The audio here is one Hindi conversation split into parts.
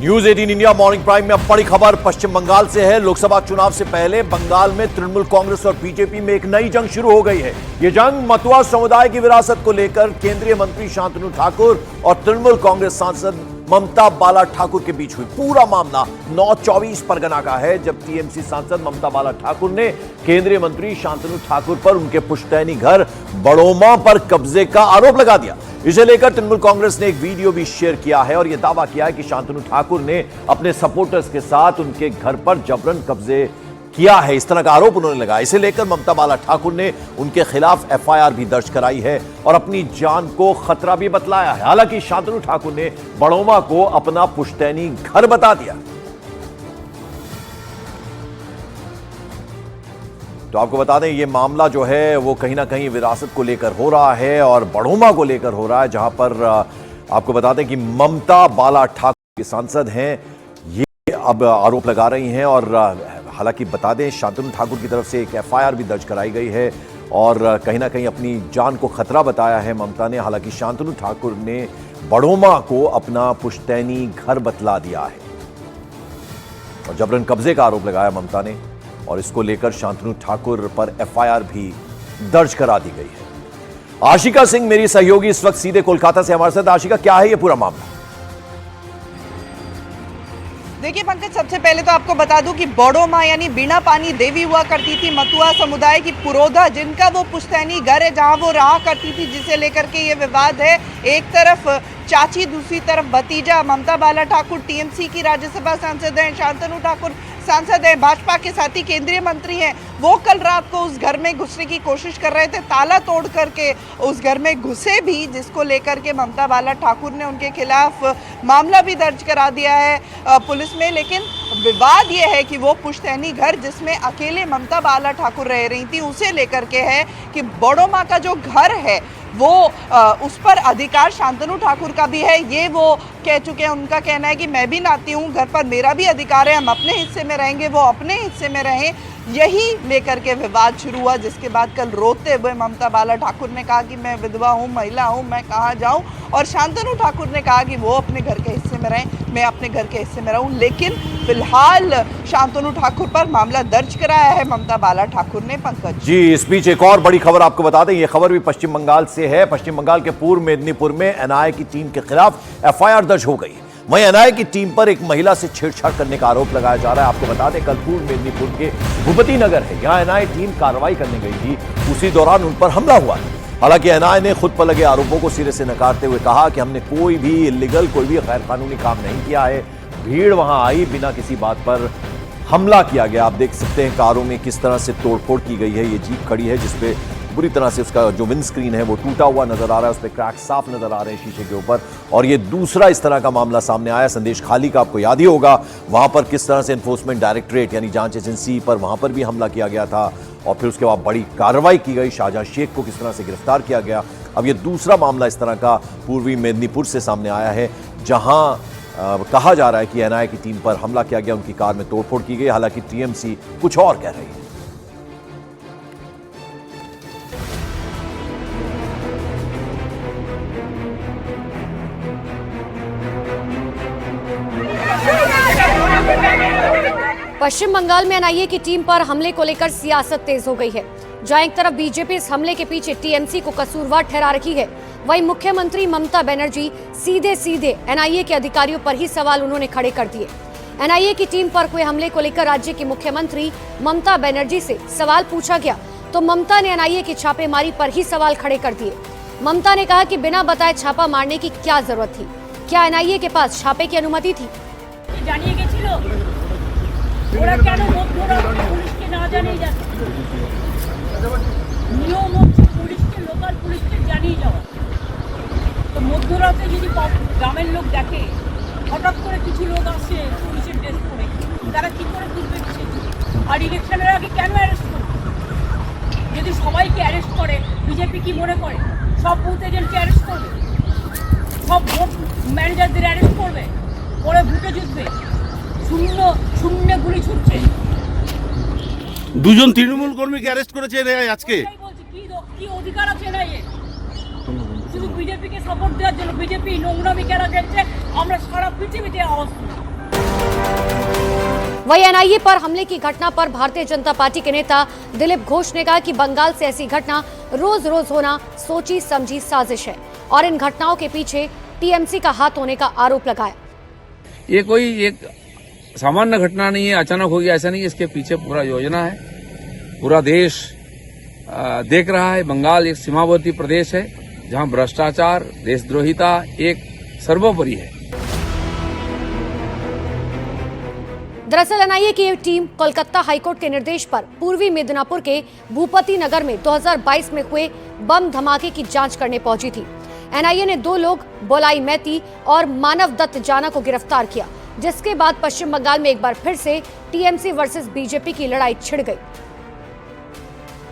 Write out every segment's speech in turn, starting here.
न्यूज 18 इंडिया मॉर्निंग प्राइम में अब बड़ी खबर पश्चिम बंगाल से है। लोकसभा चुनाव से पहले बंगाल में तृणमूल कांग्रेस और बीजेपी में एक नई जंग शुरू हो गई है। यह जंग मतुआ समुदाय की विरासत को लेकर केंद्रीय मंत्री शांतनु ठाकुर और तृणमूल कांग्रेस सांसद ममता बाला ठाकुर के बीच हुई। पूरा मामला 924 परगना का है, जब टीएमसी सांसद ममता बाला ठाकुर ने केंद्रीय मंत्री शांतनु ठाकुर पर उनके पुश्तैनी घर बड़ोमा पर कब्जे का आरोप लगा दिया। इसे लेकर तृणमूल कांग्रेस ने एक वीडियो भी शेयर किया है और यह दावा किया है कि शांतनु ठाकुर ने अपने सपोर्टर्स के साथ उनके घर पर जबरन कब्जे किया है। इस तरह का आरोप उन्होंने लगाया। इसे लेकर ममता बाला ठाकुर ने उनके खिलाफ एफआईआर भी दर्ज कराई है और अपनी जान को खतरा भी बतलाया है। हालांकि शांतनु ठाकुर ने बड़ोमा को अपना पुश्तैनी घर बता दिया। तो आपको बता दें, ये मामला जो है वो कहीं ना कहीं विरासत को लेकर हो रहा है और बड़ोमा को लेकर हो रहा है, जहां पर आपको बता दें कि ममता बाला ठाकुर के सांसद हैं, ये अब आरोप लगा रही हैं। और हालांकि बता दें, शांतनु ठाकुर की तरफ से एक एफआईआर भी दर्ज कराई गई है और कहीं ना कहीं अपनी जान को खतरा बताया है ममता ने। हालांकि शांतनु ठाकुर ने बड़ोमा को अपना पुश्तैनी घर बतला दिया है और जबरन कब्जे का आरोप लगाया ममता ने, और इसको लेकर शांतनु ठाकुर पर एफआईआर भी दर्ज करा दी गई है। आशिका सिंह मेरी सहयोगी इस वक्त सीधे कोलकाता से हमारे साथ। आशिका, क्या है ये पूरा मामला? देखिए पंकज, सबसे पहले तो आपको बता दूं कि बड़ोमा यानी बिना पानी देवी हुआ करती थी मतुआ समुदाय की पुरोधा, जिनका वो पुश्तैनी घर है जहां वो रहा करती थी, जिसे लेकर के ये विवाद है। एक तरफ चाची, दूसरी तरफ भतीजा। ममता बाला ठाकुर टीएमसी की राज्यसभा सांसद हैं, शांतनु ठाकुर सांसद हैं, भाजपा के साथ ही केंद्रीय मंत्री हैं। वो कल रात को उस घर में घुसने की कोशिश कर रहे थे, ताला तोड़ करके उस घर में घुसे भी, जिसको लेकर के ममता बाला ठाकुर ने उनके खिलाफ मामला भी दर्ज करा दिया है पुलिस में। लेकिन विवाद ये है कि वो पुश्तैनी घर जिसमें अकेले ममता बाला ठाकुर रह रही थी, उसे लेकर के है कि बड़ोमा का जो घर है वो उस पर अधिकार शांतनु ठाकुर का भी है, ये वो कह चुके हैं। उनका कहना है कि मैं भी नाती हूँ, घर पर मेरा भी अधिकार है, हम अपने हिस्से में रहेंगे, वो अपने हिस्से में रहें। यही लेकर के विवाद शुरू हुआ, जिसके बाद कल रोते हुए ममता बाला ठाकुर ने कहा कि मैं विधवा हूँ, महिला हूँ, मैं कहाँ जाऊँ, और शांतनु ठाकुर ने कहा कि वो अपने घर के हिस्से में रहें, मैं अपने घर के हिस्से में रहूँ। लेकिन फिलहाल शांतनु ठाकुर पर मामला दर्ज कराया है ममता बाला ठाकुर ने। पंकज जी, इस बीच एक और बड़ी खबर आपको बता दें, यह खबर भी पश्चिम बंगाल से है। पश्चिम बंगाल के पूर्व मेदिनीपुर में एनआईए की टीम के खिलाफ एफआईआर दर्ज हो गई। वहीं एनआईए की टीम पर एक महिला से छेड़छाड़ करने का आरोप लगाया जा रहा है। आपको बता दें, कल पूर्व मेदिनीपुर के भूपति नगर है, यहाँ एनआईए टीम कार्रवाई करने गई थी, उसी दौरान उन पर हमला हुआ है। हालांकि एनआईए ने खुद पर लगे आरोपों को सिरे से नकारते हुए कहा कि हमने कोई भी इल्लीगल, कोई भी गैर कानूनी काम नहीं किया है। भीड़ वहां आई, बिना किसी बात पर हमला किया गया। आप देख सकते हैं कारों में किस तरह से तोड़फोड़ की गई है। ये जीप खड़ी है जिसपे बुरी तरह से उसका जो विंड स्क्रीन है वो टूटा हुआ नजर आ रहा है, उस पर क्रैक साफ नजर आ रहे हैं शीशे के ऊपर। और ये दूसरा इस तरह का मामला सामने आया संदेश खाली का, आपको याद ही होगा, वहां पर किस तरह से एनफोर्समेंट डायरेक्टरेट यानी जांच एजेंसी पर वहां पर भी हमला किया गया था और फिर उसके बाद बड़ी कार्रवाई की गई, शाहजहां शेख को किस तरह से गिरफ्तार किया गया। अब ये दूसरा मामला इस तरह का पूर्वी मेदिनीपुर से सामने आया है, जहां कहा जा रहा है कि एनआईए की टीम पर हमला किया गया, उनकी कार में तोड़फोड़ की गई। हालांकि टीएमसी कुछ और कह रही है। पश्चिम बंगाल में एनआईए की टीम पर हमले को लेकर सियासत तेज हो गई है। जहां एक तरफ बीजेपी इस हमले के पीछे टीएमसी को कसूरवार ठहरा रही है, वहीं मुख्यमंत्री ममता बनर्जी सीधे एनआईए के अधिकारियों पर ही सवाल उन्होंने खड़े कर दिए। एनआईए की टीम पर हुए हमले को लेकर राज्य की मुख्यमंत्री ममता बनर्जी से सवाल पूछा गया तो ममता ने एनआईए की छापेमारी पर ही सवाल खड़े कर दिए। ममता ने कहा कि बिना बताए छापा मारने की क्या जरूरत थी, क्या एनआईए के पास छापे की अनुमति थी? ওরা কেন মধ্যরা পুলিশকে না জানিয়ে যাচ্ছে? নিয়ম হচ্ছে পুলিশকে, লোকাল পুলিশকে জানিয়ে যাওয়া। তো মধ্যরাতে যদি গ্রামের লোক দেখে হঠাৎ করে কিছু লোক আসছে পুলিশের ড্রেস পরে, তারা কি করে বুঝবে? আর ইলেকশনের আগে কেন অ্যারেস্ট করবে? যদি সবাইকে অ্যারেস্ট করে, বিজেপি কি মনে করে সব বুথ এজেন্টকে অ্যারেস্ট করবে, সব ভোট ম্যানেজারদের অ্যারেস্ট করবে, পরে ভোটে জিতবে? শূন্য গুলি ছুটছে। দুজন তৃণমূল কর্মীকে অ্যারেস্ট করেছে আজকে। কি অধিকার আছে না? শুধু বিজেপিকে সাপোর্ট দেওয়ার জন্য বিজেপি নোংরামি কেন করছে আমরা সারা পৃথিবীতে আওয়াজ वहीं एनआईए पर हमले की घटना पर भारतीय जनता पार्टी के नेता दिलीप घोष ने कहा कि बंगाल से ऐसी घटना रोज रोज होना सोची समझी साजिश है और इन घटनाओं के पीछे टीएमसी का हाथ होने का आरोप लगाया। ये कोई एक सामान्य घटना नहीं है, अचानक हो गया ऐसा नहीं है, इसके पीछे पूरा योजना है। पूरा देश देख रहा है। बंगाल एक सीमावर्ती प्रदेश है जहां भ्रष्टाचार, देशद्रोहिता एक सर्वोपरि है। दरअसल एनआईए की ये टीम कोलकाता हाईकोर्ट के निर्देश पर पूर्वी मिदनापुर के भूपति नगर में 2022 में हुए बम धमाके की जांच करने पहुंची थी। एनआईए ने 2 लोग बोलाई मैती और मानव दत्त जाना को गिरफ्तार किया, जिसके बाद पश्चिम बंगाल में एक बार फिर से टीएमसी वर्सेस बीजेपी की लड़ाई छिड़ गई।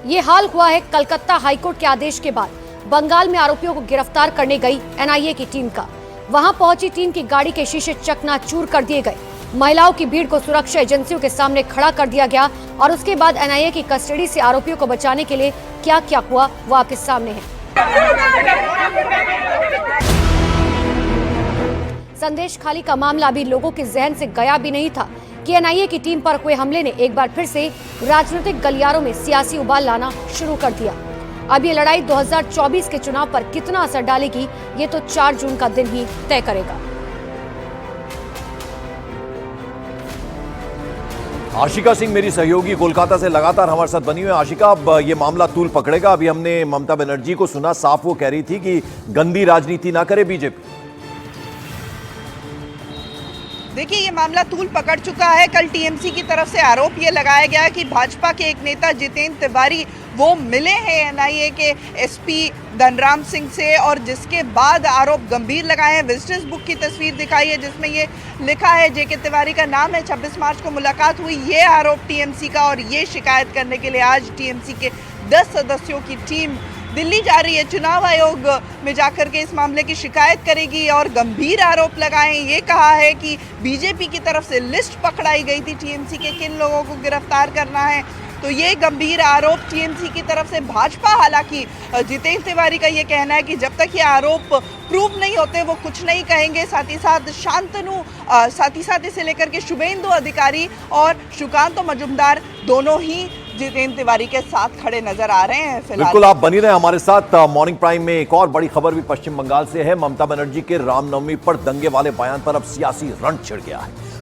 ये हाल हुआ है कलकत्ता हाईकोर्ट के आदेश के बाद बंगाल में आरोपियों को गिरफ्तार करने गई एनआईए की टीम का। वहां पहुंची टीम की गाड़ी के शीशे चकनाचूर कर दिए गए। महिलाओं की भीड़ को सुरक्षा एजेंसियों के सामने खड़ा कर दिया गया और उसके बाद एनआईए की कस्टडी से आरोपियों को बचाने के लिए क्या क्या हुआ वो आपके सामने है। संदेश खाली का मामला अभी लोगों के जहन से गया भी नहीं था कि एनआईए की टीम पर हुए हमले ने एक बार फिर से राजनीतिक गलियारों में सियासी उबाल लाना शुरू कर दिया। अब ये लड़ाई 2024 के चुनाव पर कितना असर डालेगी ये तो 4 जून का दिन ही तय करेगा। आशिका सिंह मेरी सहयोगी कोलकाता से लगातार हमारे साथ बनी हुई है। आशिका, अब ये मामला तूल पकड़ेगा। अभी हमने ममता बनर्जी को सुना, साफ वो कह रही थी कि गंदी राजनीति ना करे बीजेपी। देखिए, ये मामला तूल पकड़ चुका है। कल टीएमसी की तरफ से आरोप ये लगाया गया कि भाजपा के एक नेता जितेंद्र तिवारी वो मिले हैं एनआईए के एसपी धनराम सिंह से और जिसके बाद आरोप गंभीर लगाए हैं। विजिटर्स बुक की तस्वीर दिखाई है जिसमें ये लिखा है, जेके तिवारी का नाम है, 26 मार्च को मुलाकात हुई। ये आरोप टीएमसी का और ये शिकायत करने के लिए आज टीएमसी के 10 सदस्यों की टीम दिल्ली जा रही है। चुनाव आयोग में जाकर के इस मामले की शिकायत करेगी और गंभीर आरोप लगाए। ये कहा है कि बीजेपी की तरफ से लिस्ट पकड़ाई गई थी टीएमसी के किन लोगों को गिरफ्तार करना है, तो ये गंभीर आरोप टीएमसी की तरफ से। भाजपा, हालांकि जितेंद्र तिवारी का ये कहना है कि जब तक ये आरोप प्रूव नहीं होते वो कुछ नहीं कहेंगे। साथ ही साथ शांतनु, साथ ही साथ इसे लेकर के शुभेंदु अधिकारी और सुकांत मजुमदार दोनों ही जितेंद्र तिवारी के साथ खड़े नजर आ रहे हैं फिलहाल। बिल्कुल, आप बनी रहे हमारे साथ। मॉर्निंग प्राइम में एक और बड़ी खबर भी पश्चिम बंगाल से है। ममता बनर्जी के रामनवमी पर दंगे वाले बयान पर अब सियासी रण छिड़ गया है।